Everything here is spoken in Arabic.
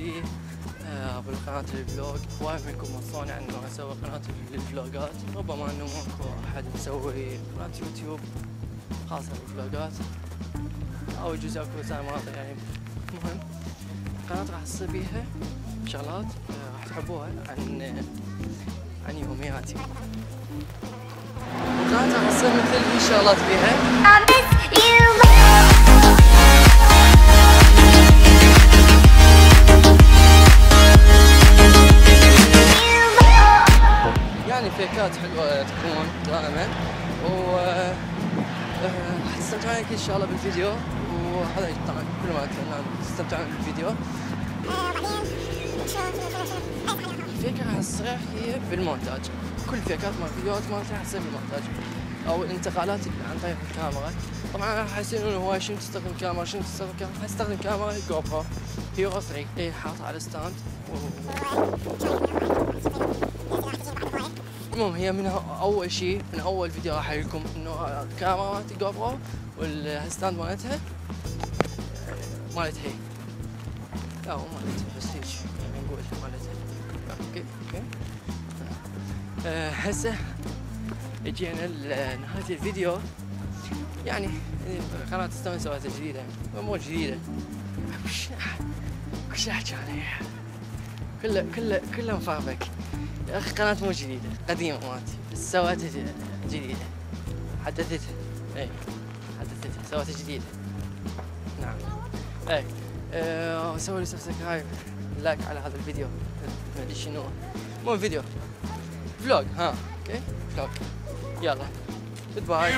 لي بالقناة الفلوج. هواي منكم وصوني عن انه اسوي قناة الفلوجات، ربما انه ماكو احد مسوي قناة يوتيوب خاصة بالفلوجات او يجوز اكو مناطق يعني. المهم قناة راح تصير بيها شغلات راح تحبوها عن يومياتي، وقناة راح تصير مثل هي الشغلات بيها. يعني فيكات حلوة تكون دائما، و راح تستمتعون اكيد ان شاء الله بالفيديو، وهذا طبعا كل ما اتمنى تستمتعون بالفيديو. الفكرة راح تصير هي بالمونتاج، كل فيكات مال الفيديوهات مالتي راح تصير بالمونتاج او الانتقالات عن طريق الكاميرا. طبعا راح يسألون هو شنو تستخدم كاميرا، شنو تستخدم كاميرا؟ راح استخدم كاميرا جو برو هيرو 3 حاطها على الستاند. المهم هي من اول شيء، من اول فيديو راح لكم انه الكاميرا مالتي جو برو والستاند مالتها هي، لا مو مالتها بس هيك يعني نقول مالتها. اوكي هسه اجينا لنهاية الفيديو. يعني قناة استون سويتها جديدة، مو جديدة، وش احكي انا؟ كله مفربك يا اخي. قناة مو جديدة، قديمة مالتي، بس سويتها جديدة، حدثتها. اي حدثتها، سويتها جديدة. نعم. اي سوي لي سبسكرايب، لايك على هذا الفيديو. ما ادري شنو، مو فيديو، فلوج. اوكي فلوج. يلا، goodbye.